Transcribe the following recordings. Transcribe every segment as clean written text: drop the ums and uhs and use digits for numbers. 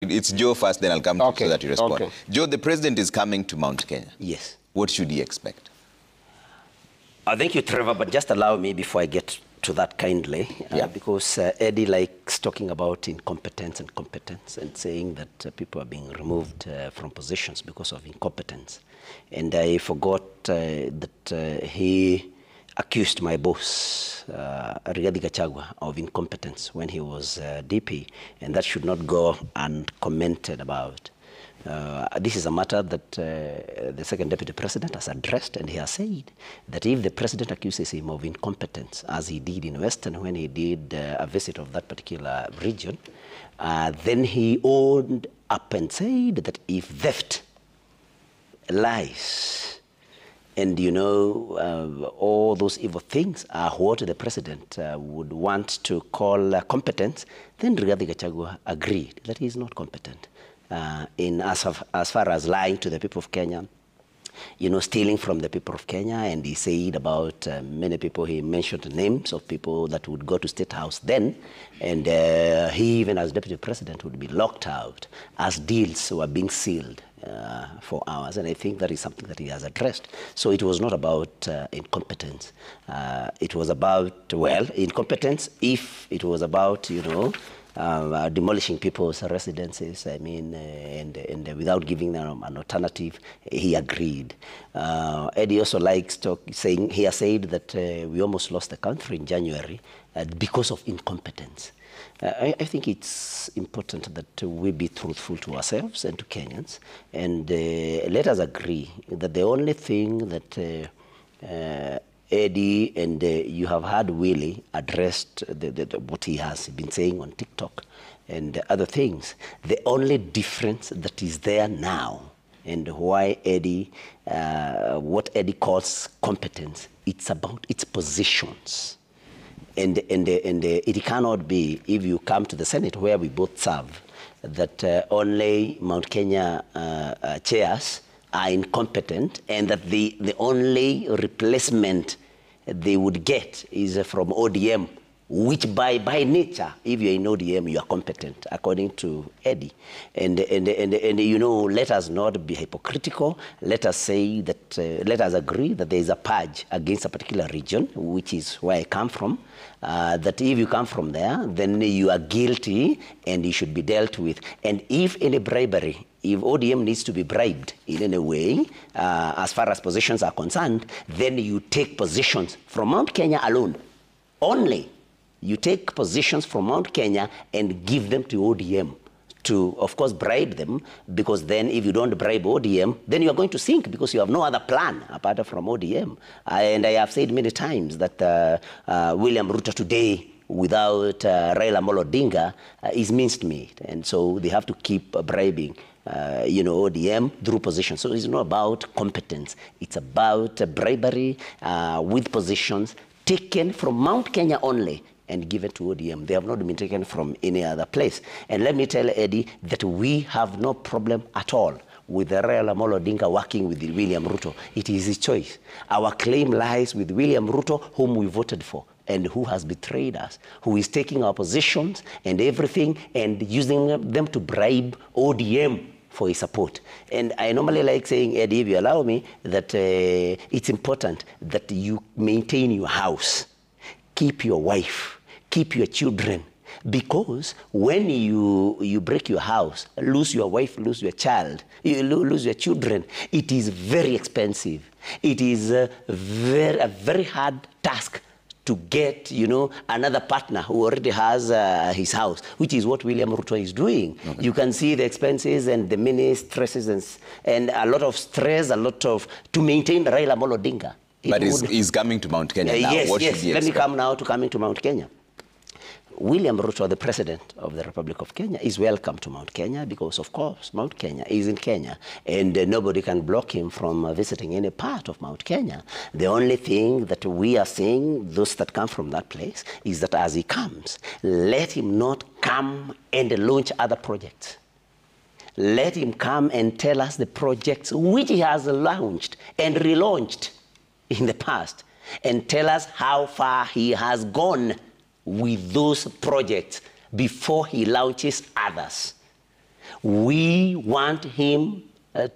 It's Joe first, then I'll come to you so that you respond. Okay. Joe, the president is coming to Mount Kenya. Yes. What should he expect? Thank you, Trevor, but just allow me before I get to that kindly, because Eddie likes talking about incompetence and competence and saying that people are being removed from positions because of incompetence. And I forgot that he accused my boss, Rigathi Gachagua, of incompetence when he was DP, and that should not go uncommented about. This is a matter that the second deputy president has addressed, and he has said that if the president accuses him of incompetence, as he did in Western when he did a visit of that particular region, then he owned up and said that if theft, lies, and all those evil things are what the president would want to call competence, then Rigathi Gachagua agreed that he is not competent. As far as lying to the people of Kenya, stealing from the people of Kenya, and he said about many people, he mentioned names of people that would go to State House then, and he, even as deputy president, would be locked out as deals were being sealed for hours, and I think that is something that he has addressed. So it was not about incompetence. It was about, incompetence if it was about, demolishing people's residences, and without giving them an alternative, he agreed. Eddie also likes saying, he has said that we almost lost the country in January because of incompetence. I think it's important that we be truthful to ourselves and to Kenyans, and let us agree that the only thing that Eddie and you have heard Willie addressed what he has been saying on TikTok and other things. The only difference that is there now, and why Eddie, what Eddie calls competence, it's about its positions. And it cannot be, if you come to the Senate where we both serve, that only Mount Kenya chairs are incompetent, and that the only replacement they would get is from ODM, which by nature, if you're in ODM, you are competent, according to Eddie. And let us not be hypocritical. Let us say that, let us agree that there is a purge against a particular region, which is where I come from, that if you come from there, then you are guilty and you should be dealt with. And if any bribery, if ODM needs to be bribed in any way, as far as positions are concerned, then you take positions from Mount Kenya alone. Only you take positions from Mount Kenya and give them to ODM to, of course, bribe them, because then if you don't bribe ODM, then you are going to sink because you have no other plan apart from ODM. And I have said many times that William Ruto today, without Raila Odinga, is minced meat. And so they have to keep bribing ODM through positions. So it's not about competence. It's about bribery with positions taken from Mount Kenya only and given to ODM. They have not been taken from any other place. And let me tell Eddie that we have no problem at all with Raila Odinga working with William Ruto. It is his choice. Our claim lies with William Ruto, whom we voted for, and who has betrayed us, who is taking our positions and everything and using them to bribe ODM for his support. And I normally like saying, Eddie, if you allow me, that it's important that you maintain your house, keep your wife, keep your children, because when you break your house, lose your wife, lose your child, you lose your children, it is very expensive. It is a very hard task to get, another partner who already has his house, which is what William Ruto is doing. Okay. You can see the expenses and the many stresses and a lot of stress, to maintain Raila Odinga. But he's coming to Mount Kenya now. Yes, what yes. should he Let me expect? come now to coming to Mount Kenya. William Ruto, the President of the Republic of Kenya, is welcome to Mount Kenya because, of course, Mount Kenya is in Kenya, and nobody can block him from visiting any part of Mount Kenya. The only thing that we are saying, those that come from that place, is that as he comes, let him not come and launch other projects. Let him come and tell us the projects which he has launched and relaunched in the past, and tell us how far he has gone with those projects before he launches others. We want him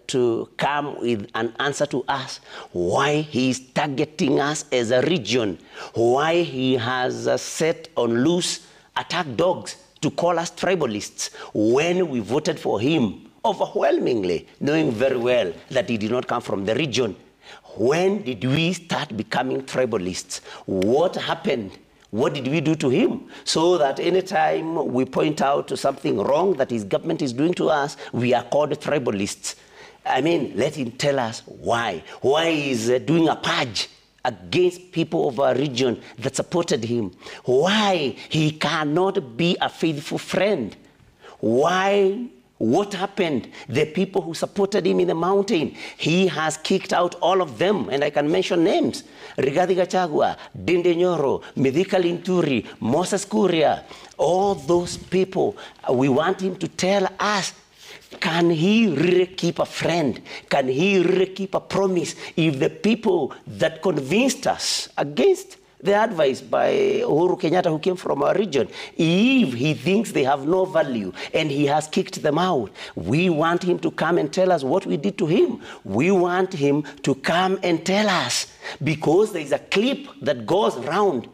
to come with an answer to us why he is targeting us as a region, why he has set on loose attack dogs to call us tribalists when we voted for him overwhelmingly, knowing very well that he did not come from the region. When did we start becoming tribalists? What happened? What did we do to him? So that anytime we point out to something wrong that his government is doing to us, we are called tribalists. I mean, let him tell us why. Why is doing a purge against people of our region that supported him? Why he cannot be a faithful friend? Why? What happened? The people who supported him in the mountain, he has kicked out all of them, and I can mention names. Rigathi Gachagua, Dinde Nyoro, Mithika Linturi, Moses Kuria, all those people. We want him to tell us, can he really keep a friend? Can he really keep a promise? If the people that convinced us against the advice by Uhuru Kenyatta, who came from our region, if he thinks they have no value and he has kicked them out, we want him to come and tell us what we did to him. We want him to come and tell us, because there is a clip that goes around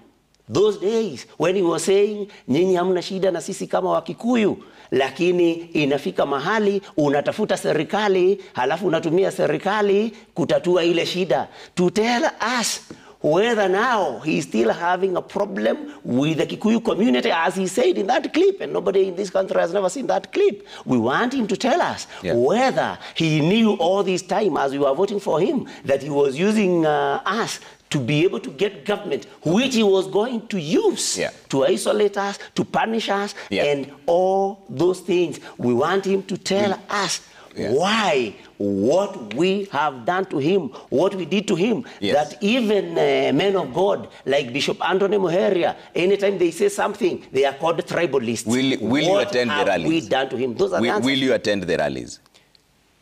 those days when he was saying, nyinyi hamna shida na sisi kama Wakikuyu, lakini inafika mahali unatafuta serikali, halafu unatumia serikali kutatua ile shida. To tell us whether now he's still having a problem with the Kikuyu community, as he said in that clip, and nobody in this country has never seen that clip. We want him to tell us whether he knew all this time as we were voting for him that he was using us to be able to get government, which he was going to use to isolate us, to punish us, and all those things. We want him to tell us why, what we have done to him, what we did to him, that even men of God like Bishop Anthony Muheria, anytime they say something, they are called tribalists. Will you attend the rallies? What have we done to him? Those are will you attend the rallies?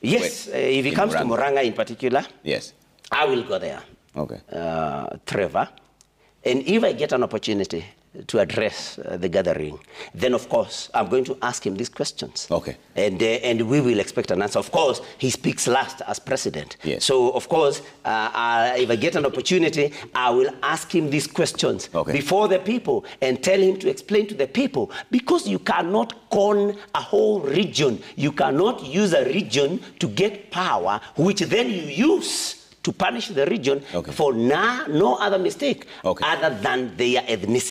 Yes, if he comes to Murang'a in particular, yes, I will go there. Okay. Trevor, and if I get an opportunity to address the gathering, then of course I'm going to ask him these questions. Okay. And we will expect an answer. Of course, he speaks last as president. Yes. So of course, if I get an opportunity, I will ask him these questions before the people and tell him to explain to the people, because you cannot con a whole region. You cannot use a region to get power, which then you use to punish the region for no other mistake other than their ethnicity.